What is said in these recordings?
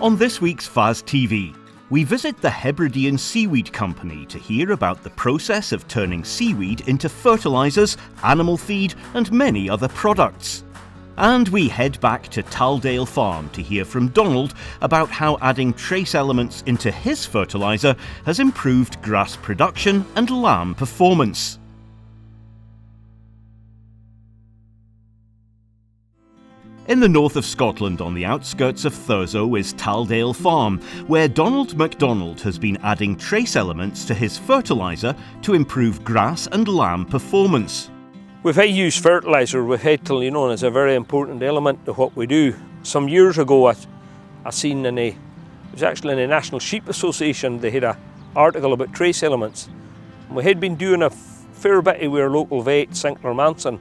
On this week's FAS TV, we visit the Hebridean Seaweed Company to hear about the process of turning seaweed into fertilisers, animal feed and many other products. And we head back to Taldale Farm to hear from Donald about how adding trace elements into his fertiliser has improved grass production and lamb performance. In the north of Scotland, on the outskirts of Thurso, is Taldale Farm, where Donald MacDonald has been adding trace elements to his fertiliser to improve grass and lamb performance. We've had used fertiliser, we've had till it's a very important element to what we do. Some years ago I seen it was actually in the National Sheep Association, they had an article about trace elements. And we had been doing a fair bit with our local vet, Sinclair Manson,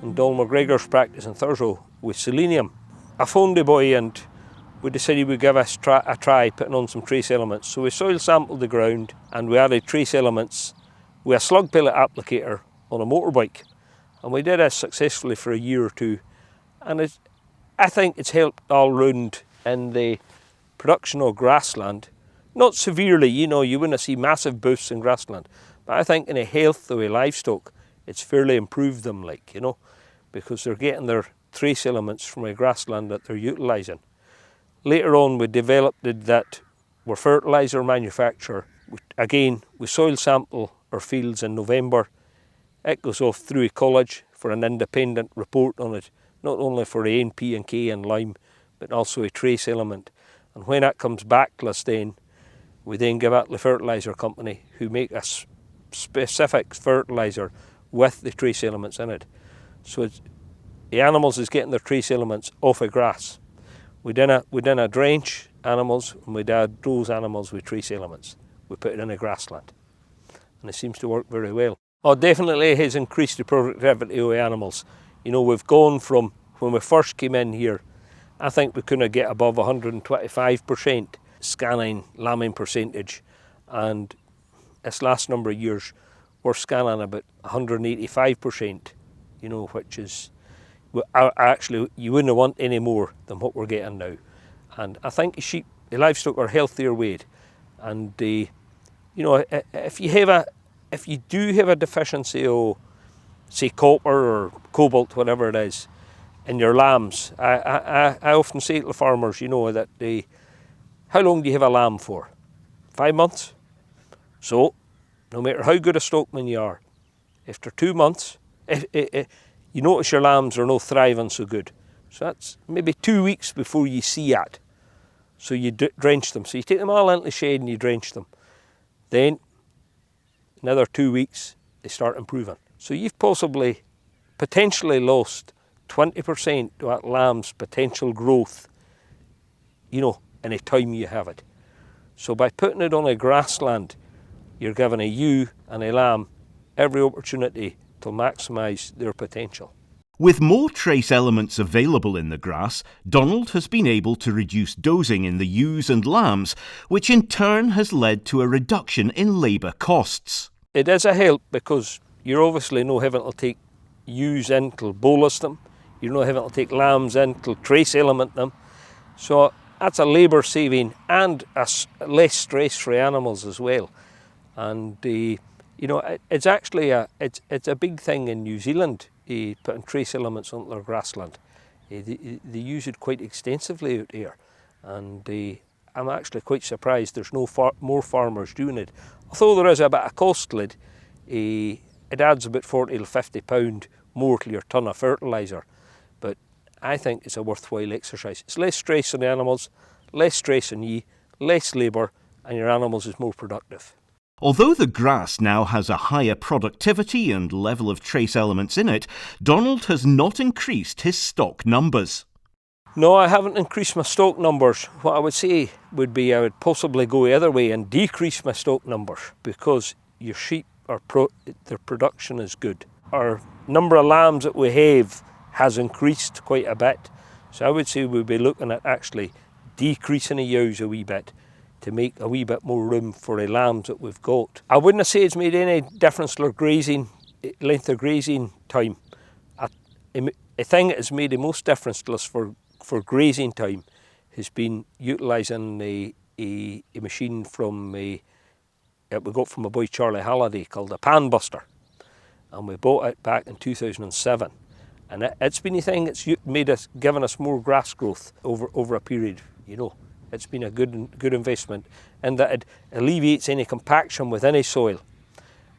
and Donald McGregor's practice in Thurso with selenium. I phoned the boy and we decided we'd give us a try putting on some trace elements. So we soil sampled the ground and we added trace elements with a slug pellet applicator on a motorbike. And we did this successfully for a year or two. And I think it's helped all round in the production of grassland. Not severely, you wouldn't see massive boosts in grassland. But I think in the health of the livestock, it's fairly improved them, because they're getting their trace elements from a grassland that they're utilising. Later on we developed that we're fertiliser manufacturer. Again, we soil sample our fields in November. It goes off through a college for an independent report on it, not only for the N, P and K and lime, but also a trace element. And when that comes back to us then, we then give it to the fertiliser company who make a specific fertiliser with the trace elements in it. So the animals is getting their trace elements off of grass. We didn't drench animals, and we did those animals with trace elements. We put it in a grassland, and it seems to work very well. Oh, definitely has increased the productivity of the animals. We've gone from when we first came in here, I think we couldn't get above 125% scanning lambing percentage, and this last number of years we're scanning about 185%, which is actually you wouldn't want any more than what we're getting now. And I think the livestock are healthier weight, and if you do have a deficiency of, say, copper or cobalt, whatever it is, in your lambs, I often say to the farmers, that how long do you have a lamb for? 5 months? So, no matter how good a stockman you are, after 2 months, you notice your lambs are not thriving so good. So that's maybe 2 weeks before you see that. So you drench them. So you take them all into the shed and you drench them. Then, another 2 weeks, they start improving. So you've potentially lost 20% of that lamb's potential growth, in the time you have it. So by putting it on a grassland, you're giving a ewe and a lamb every opportunity to maximise their potential. With more trace elements available in the grass, Donald has been able to reduce dozing in the ewes and lambs, which in turn has led to a reduction in labour costs. It is a help because you're obviously not having to take ewes in to bolus them, you're not having to take lambs in to trace element them. So that's a labour saving and less stress for animals as well. And it's actually it's a big thing in New Zealand, putting trace elements on their grassland. They use it quite extensively out there, and I'm actually quite surprised there's more farmers doing it. Although there is a bit of cost to it, it adds about £40 to £50 more to your tonne of fertiliser, but I think it's a worthwhile exercise. It's less stress on the animals, less stress on you, less labour, and your animals is more productive. Although the grass now has a higher productivity and level of trace elements in it, Donald has not increased his stock numbers. No, I haven't increased my stock numbers. What I would say would be I would possibly go the other way and decrease my stock numbers, because your sheep, their production is good. Our number of lambs that we have has increased quite a bit. So I would say we'd be looking at actually decreasing the ewes a wee bit to make a wee bit more room for the lambs that we've got. I wouldn't say it's made any difference to their length of grazing time. I think it has made the most difference to us for grazing time has been utilising a machine from that we got from a boy Charlie Halliday called a pan buster, and we bought it back in 2007. And it's been a thing that's given us more grass growth over a period. You know, it's been a good investment, in that it alleviates any compaction within a soil,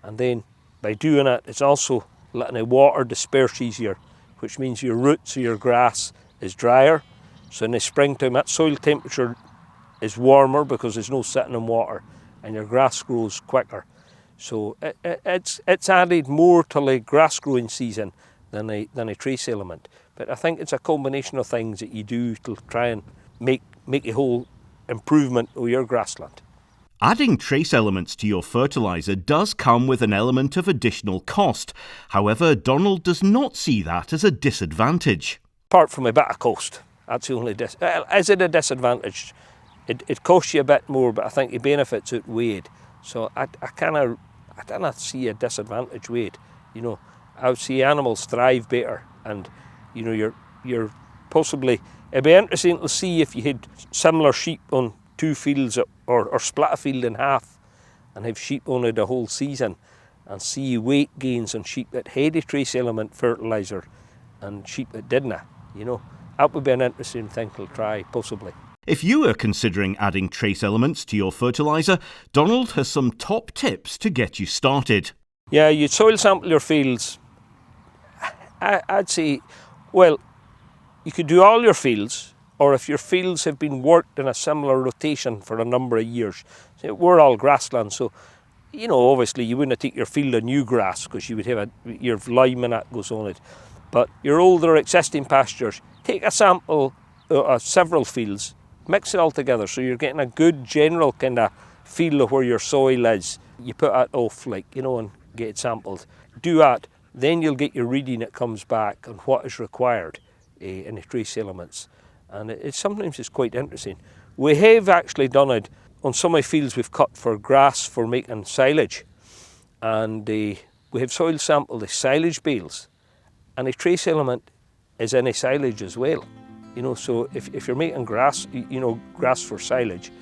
and then by doing it, it's also letting the water disperse easier, which means your roots of your grass is drier. So in the springtime, that soil temperature is warmer because there's no sitting in water, and your grass grows quicker. So it's added more to the grass growing season than a trace element. But I think it's a combination of things that you do to try and make a whole improvement of your grassland. Adding trace elements to your fertiliser does come with an element of additional cost. However, Donald does not see that as a disadvantage. Apart from a bit of cost, that's the only is it a disadvantage? It costs you a bit more, but I think the benefits outweigh it. So I cannot see a disadvantage with it. You know, I would see animals thrive better, and you know, you're possibly, it'd be interesting to see if you had similar sheep on two fields, or split a field in half and have sheep on it the whole season, and see weight gains on sheep that had a trace element fertiliser and sheep that didn't. You know, that would be an interesting thing to try, possibly. If you are considering adding trace elements to your fertiliser, Donald has some top tips to get you started. Yeah, you'd soil sample your fields. I'd say, well, you could do all your fields, or if your fields have been worked in a similar rotation for a number of years. So we're all grassland, so you know, obviously you wouldn't take your field of new grass because you would have your lime and that goes on it. But your older existing pastures, take a sample of several fields, mix it all together so you're getting a good general kind of feel of where your soil is. You put that off, like, you know, and get it sampled. Do that, then you'll get your reading that comes back on what is required in the trace elements. And sometimes it's quite interesting. We have actually done it on some of the fields we've cut for grass for making silage. And we have soil sampled the silage bales, and a trace element is in a silage as well. You know, so if you're making grass, you know, grass for silage,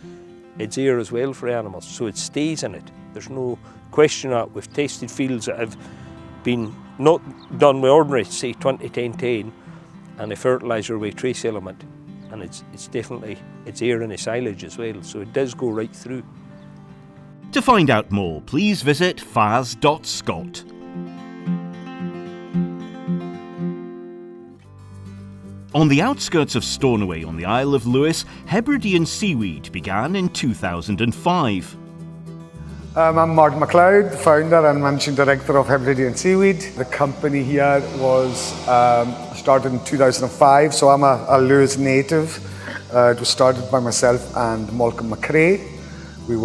it's there as well for animals, so it stays in it. There's no question that we've tested fields that have been not done with ordinary, say 20-10-10, and a fertiliser with trace element, and it's definitely, it's there in the silage as well, so it does go right through. To find out more, please visit fas.scot. On the outskirts of Stornoway on the Isle of Lewis, Hebridean Seaweed began in 2005. I'm Martin MacLeod, the founder and managing director of Hebridean Seaweed. The company here was started in 2005, so I'm a Lewis native. It was started by myself and Malcolm McRae. We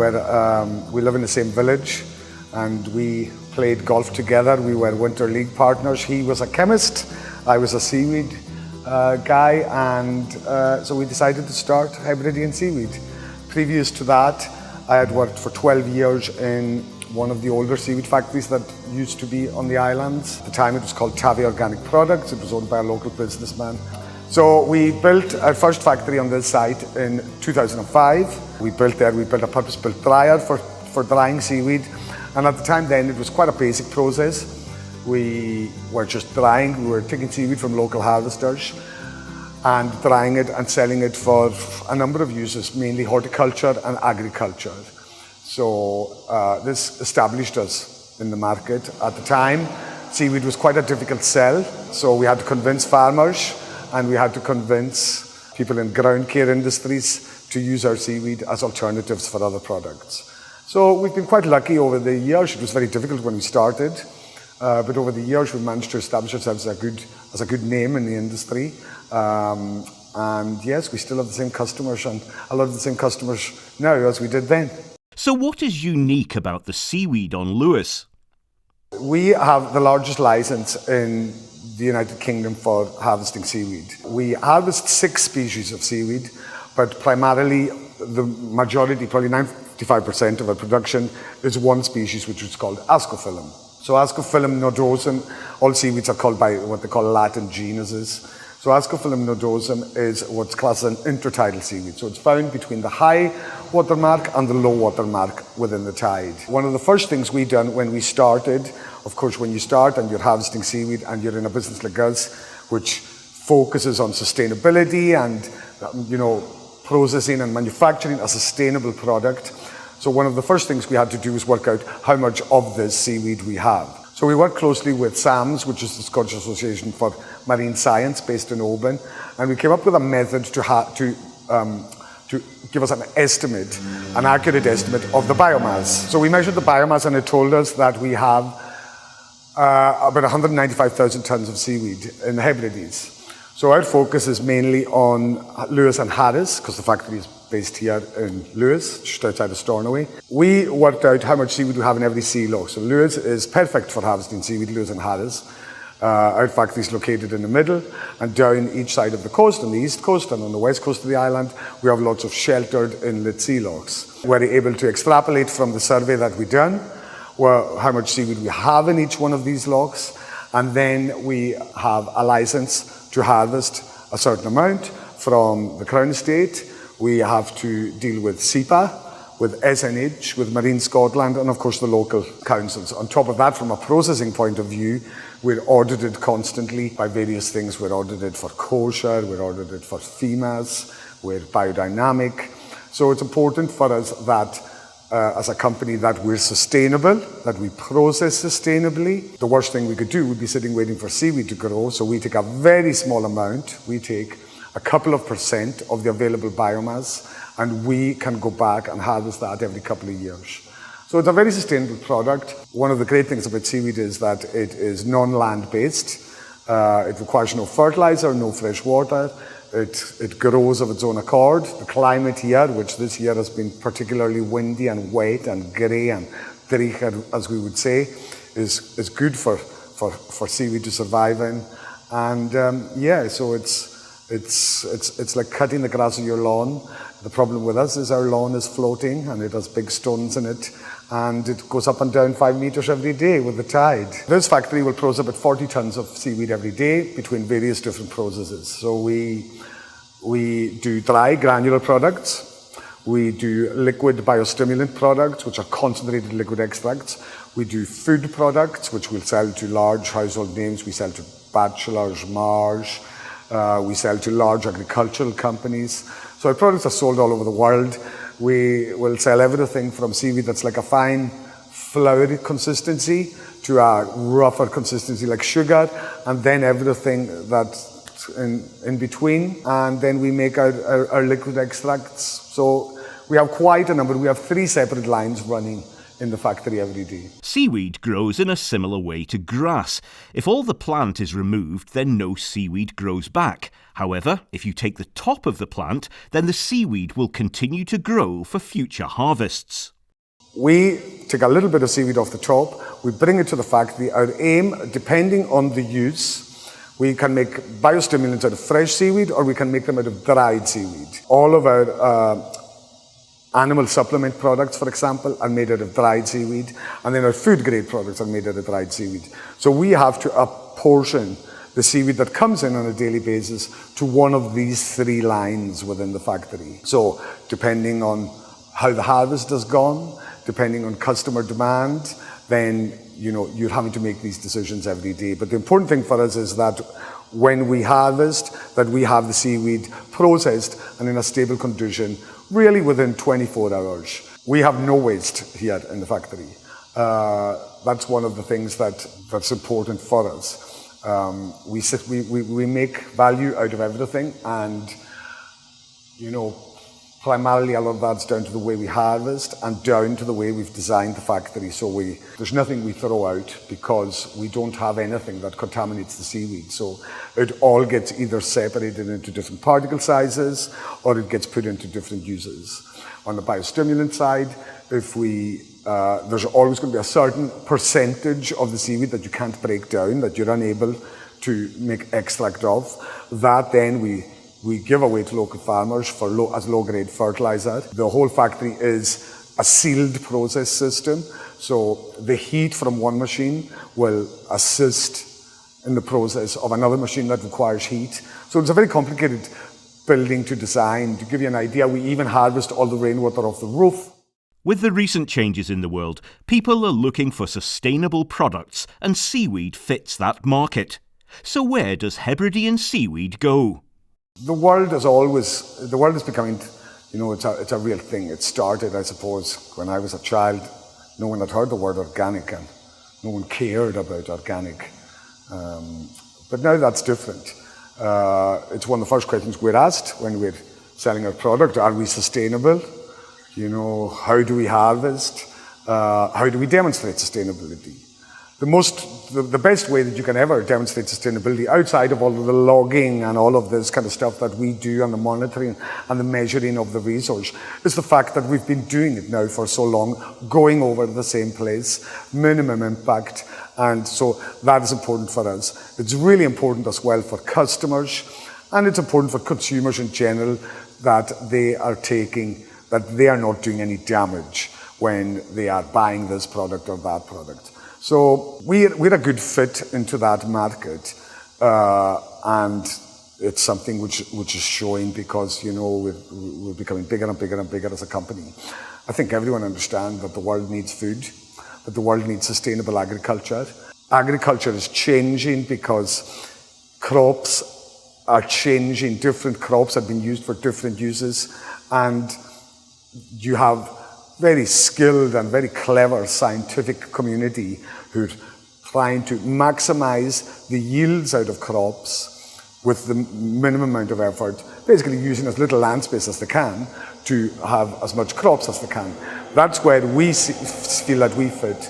live in the same village, and we played golf together. We were Winter League partners. He was a chemist, I was a seaweed guy, and so we decided to start Hebridean Seaweed. Previous to that, I had worked for 12 years in one of the older seaweed factories that used to be on the islands. At the time it was called Tavi Organic Products. It was owned by a local businessman. So we built our first factory on this site in 2005. We built a purpose-built dryer for drying seaweed. And at the time then, it was quite a basic process. We were just drying, we were taking seaweed from local harvesters and drying it and selling it for a number of uses, mainly horticulture and agriculture. So this established us in the market. At the time, seaweed was quite a difficult sell, so we had to convince farmers and we had to convince people in ground care industries to use our seaweed as alternatives for other products. So we've been quite lucky over the years. It was very difficult when we started, but over the years we've managed to establish ourselves as a good name in the industry. And yes, we still have the same customers, and a lot of the same customers now as we did then. So what is unique about the seaweed on Lewis? We have the largest licence in the United Kingdom for harvesting seaweed. We harvest 6 species of seaweed, but primarily the majority, probably 95% of our production is one species, which is called Ascophyllum. So Ascophyllum nodosa, all seaweeds are called by what they call Latin genuses. So Ascophyllum nodosum is what's classed as an intertidal seaweed. So it's found between the high water mark and the low water mark within the tide. One of the first things we done when we started, of course, when you start and you're harvesting seaweed and you're in a business like us, which focuses on sustainability and, processing and manufacturing a sustainable product. So one of the first things we had to do was work out how much of this seaweed we have. So we worked closely with SAMS, which is the Scottish Association for Marine Science, based in Oban, and we came up with a method to give us an estimate, an accurate estimate of the biomass. So we measured the biomass and it told us that we have about 195,000 tonnes of seaweed in the Hebrides. So our focus is mainly on Lewis and Harris, because the factory is based here in Lewis, just outside of Stornoway. We worked out how much seaweed we have in every sea loch. So Lewis is perfect for harvesting seaweed, Lewis and Harris. Our factory is located in the middle, and down each side of the coast, on the east coast and on the west coast of the island, we have lots of sheltered inlet sea lochs. We're able to extrapolate from the survey that we've done how much seaweed we have in each one of these lochs, and then we have a license to harvest a certain amount from the Crown Estate. We have to deal with SEPA, with SNH, with Marine Scotland, and of course the local councils. On top of that, from a processing point of view, we're audited constantly by various things. We're audited for kosher, we're audited for FEMAS, we're biodynamic. So it's important for us that as a company that we're sustainable, that we process sustainably. The worst thing we could do would be sitting waiting for seaweed to grow, so we take a very small amount. We take a couple of % of the available biomass, and we can go back and harvest that every couple of years. So it's a very sustainable product. One of the great things about seaweed is that it is non-land based. It requires no fertiliser, no fresh water. It grows of its own accord. The climate here, which this year has been particularly windy and wet and grey and dreich, as we would say, is good for seaweed to survive in. And so it's like cutting the grass on your lawn. The problem with us is our lawn is floating and it has big stones in it, and it goes up and down 5 meters every day with the tide. This factory will process about 40 tons of seaweed every day between various different processes. So we do dry granular products, we do liquid biostimulant products, which are concentrated liquid extracts. We do food products, which we'll sell to large household names. We sell to Bachelors, Mars. We sell to large agricultural companies. So our products are sold all over the world. We will sell everything from seaweed that's like a fine, floury consistency to a rougher consistency like sugar, and then everything that's in between. And then we make our liquid extracts. So we have quite a number. We have 3 separate lines running in the factory every day. Seaweed grows in a similar way to grass. If all the plant is removed, then no seaweed grows back. However, if you take the top of the plant, then the seaweed will continue to grow for future harvests. We take a little bit of seaweed off the top, we bring it to the factory. Our aim, depending on the use, we can make biostimulants out of fresh seaweed or we can make them out of dried seaweed. All of our animal supplement products, for example, are made out of dried seaweed, and then our food grade products are made out of dried seaweed. So we have to apportion the seaweed that comes in on a daily basis to one of these 3 lines within the factory. So depending on how the harvest has gone, depending on customer demand, then you're having to make these decisions every day. But the important thing for us is that when we harvest, that we have the seaweed processed and in a stable condition really within 24 hours. We have no waste here in the factory. That's one of the things that's important for us. We make value out of everything, and primarily a lot of that's down to the way we harvest and down to the way we've designed the factory. So there's nothing we throw out because we don't have anything that contaminates the seaweed. So it all gets either separated into different particle sizes or it gets put into different uses. On the biostimulant side, there's always going to be a certain percentage of the seaweed that you can't break down, that you're unable to make extract of. That then we give away to local farmers as low-grade fertiliser. The whole factory is a sealed process system, so the heat from one machine will assist in the process of another machine that requires heat. So it's a very complicated building to design. To give you an idea, we even harvest all the rainwater off the roof. With the recent changes in the world, people are looking for sustainable products, and seaweed fits that market. So where does Hebridean seaweed go? The world is becoming, it's a real thing. It started, I suppose, when I was a child. No one had heard the word organic and no one cared about organic. But now that's different. It's one of the first questions we're asked when we're selling our product. Are we sustainable? How do we harvest? How do we demonstrate sustainability? The best way that you can ever demonstrate sustainability, outside of all of the logging and all of this kind of stuff that we do, and the monitoring and the measuring of the resource, is the fact that we've been doing it now for so long, going over the same place, minimum impact, and so that is important for us. It's really important as well for customers, and it's important for consumers in general, that they are not doing any damage when they are buying this product or that product. So we're a good fit into that market, and it's something which is showing, because we're becoming bigger and bigger and bigger as a company. I think everyone understands that the world needs food, that the world needs sustainable agriculture. Agriculture is changing because crops are changing. Different crops have been used for different uses, and you have very skilled and very clever scientific community who are trying to maximize the yields out of crops with the minimum amount of effort, basically using as little land space as they can to have as much crops as they can. That's where we feel that we fit.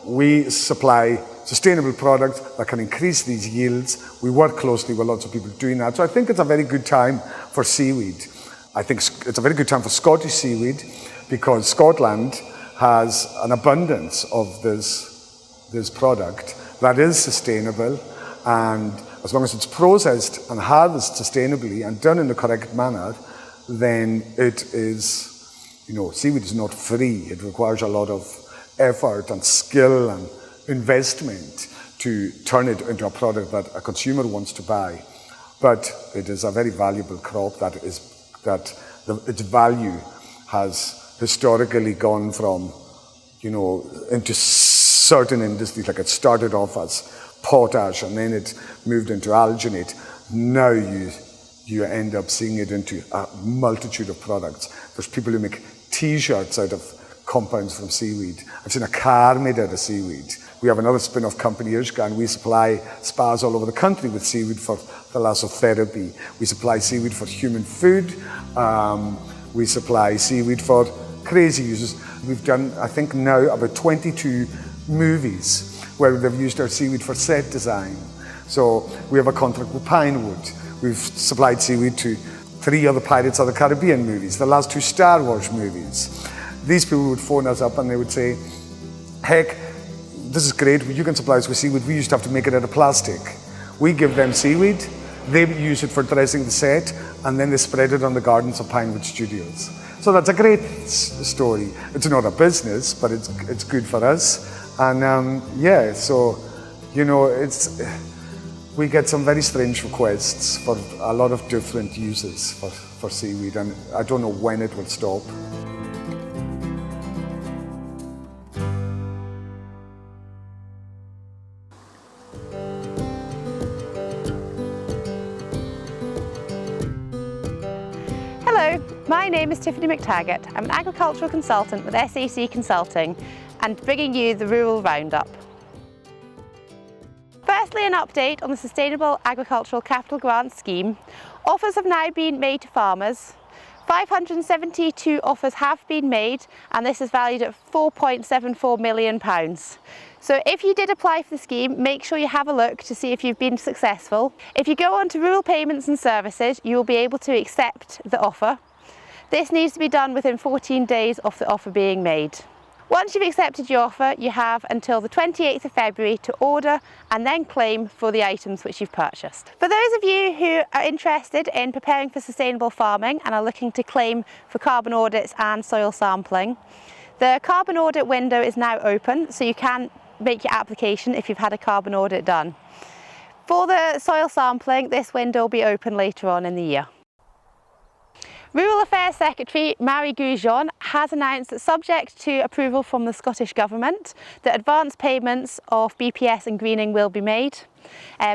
We supply sustainable products that can increase these yields. We work closely with lots of people doing that. So I think it's a very good time for seaweed. I think it's a very good time for Scottish seaweed, because Scotland has an abundance of this product that is sustainable, and as long as it's processed and harvested sustainably and done in the correct manner, then it is, seaweed is not free. It requires a lot of effort and skill and investment to turn it into a product that a consumer wants to buy. But it is a very valuable crop its value has historically gone from, into certain industries. Like it started off as potash, and then it moved into alginate. Now you end up seeing it into a multitude of products. There's people who make T-shirts out of compounds from seaweed. I've seen a car made out of seaweed. We have another spin-off company, Irska, and we supply spas all over the country with seaweed for thalassotherapy. We supply seaweed for human food. We supply seaweed for crazy uses. We've done, I think now, about 22 movies where they've used our seaweed for set design. So we have a contract with Pinewood. We've supplied seaweed to 3 other Pirates of the Caribbean movies, the last 2 Star Wars movies. These people would phone us up and they would say, heck, this is great, you can supply us with seaweed. We used to have to make it out of plastic. We give them seaweed, they use it for dressing the set, and then they spread it on the gardens of Pinewood Studios. So that's a great story. It's not a business, but it's good for us. And we get some very strange requests for a lot of different uses for seaweed, and I don't know when it will stop. Hello, my name is Tiffany McTaggart. I'm an agricultural consultant with SAC Consulting and bringing you the Rural Roundup. Firstly, an update on the Sustainable Agricultural Capital Grant Scheme. Offers have now been made to farmers. 572 offers have been made, and this is valued at £4.74 million. So if you did apply for the scheme, make sure you have a look to see if you've been successful. If you go on to Rural Payments and Services, you will be able to accept the offer. This needs to be done within 14 days of the offer being made. Once you've accepted your offer, you have until the 28th of February to order and then claim for the items which you've purchased. For those of you who are interested in preparing for sustainable farming and are looking to claim for carbon audits and soil sampling, the carbon audit window is now open, so you can make your application if you've had a carbon audit done. For the soil sampling, this window will be open later on in the year. Rural Affairs Secretary Marie Goujon has announced that, subject to approval from the Scottish Government, that advance payments of BPS and greening will be made.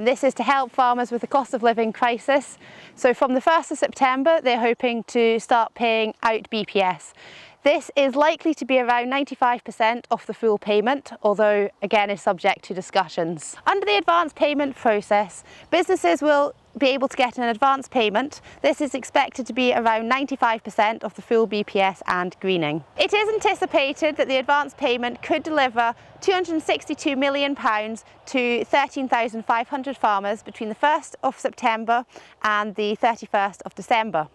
This is to help farmers with the cost of living crisis. So from the 1st of September, they're hoping to start paying out BPS. This is likely to be around 95% of the full payment, although again is subject to discussions. Under the advance payment process, businesses will be able to get an advance payment. This is expected to be around 95% of the full BPS and greening. It is anticipated that the advance payment could deliver £262 million to 13,500 farmers between the 1st of September and the 31st of December.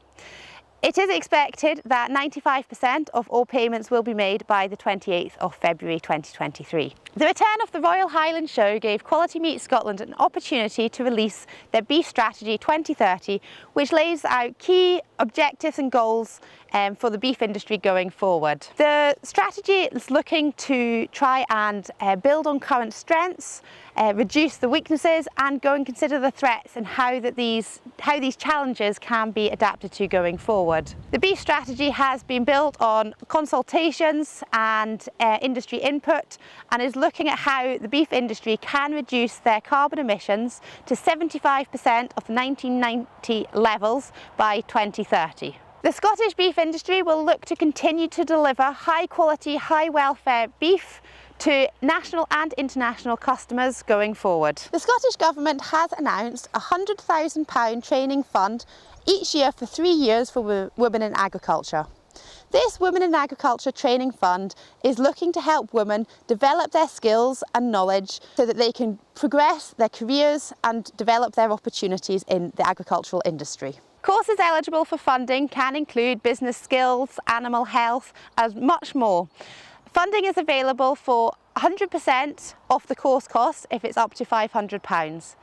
It is expected that 95% of all payments will be made by the 28th of February 2023. The return of the Royal Highland Show gave Quality Meat Scotland an opportunity to release their Beef Strategy 2030, which lays out key objectives and goals for the beef industry going forward. The strategy is looking to try and build on current strengths, reduce the weaknesses, and go and consider the threats and how these challenges can be adapted to going forward. The beef strategy has been built on consultations and industry input, and is looking at how the beef industry can reduce their carbon emissions to 75% of the 1990 levels by 2030. The Scottish beef industry will look to continue to deliver high quality, high welfare beef to national and international customers going forward. The Scottish Government has announced a £100,000 training fund each year for 3 years for women in agriculture. This Women in Agriculture Training Fund is looking to help women develop their skills and knowledge so that they can progress their careers and develop their opportunities in the agricultural industry. Courses eligible for funding can include business skills, animal health, and much more. Funding is available for 100% off the course cost if it's up to £500.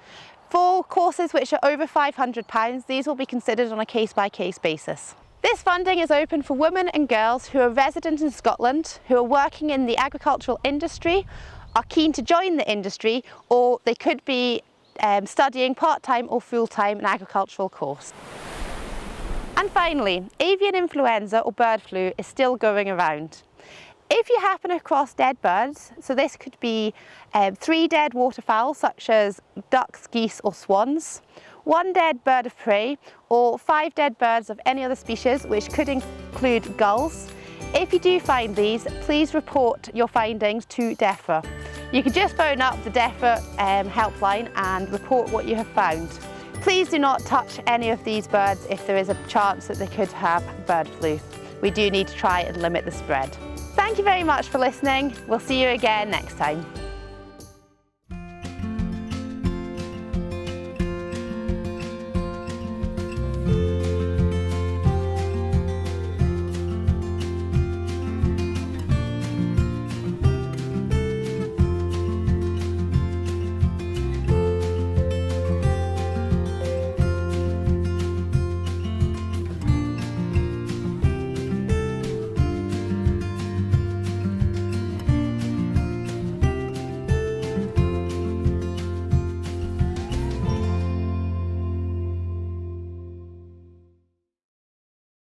For courses which are over £500, these will be considered on a case-by-case basis. This funding is open for women and girls who are resident in Scotland, who are working in the agricultural industry, are keen to join the industry, or they could be studying part-time or full-time an agricultural course. And finally, avian influenza or bird flu is still going around. If you happen across dead birds, so this could be 3 dead waterfowl such as ducks, geese or swans, 1 dead bird of prey, or 5 dead birds of any other species, which could include gulls. If you do find these, please report your findings to DEFRA. You can just phone up the DEFRA helpline and report what you have found. Please do not touch any of these birds if there is a chance that they could have bird flu. We do need to try and limit the spread. Thank you very much for listening. We'll see you again next time.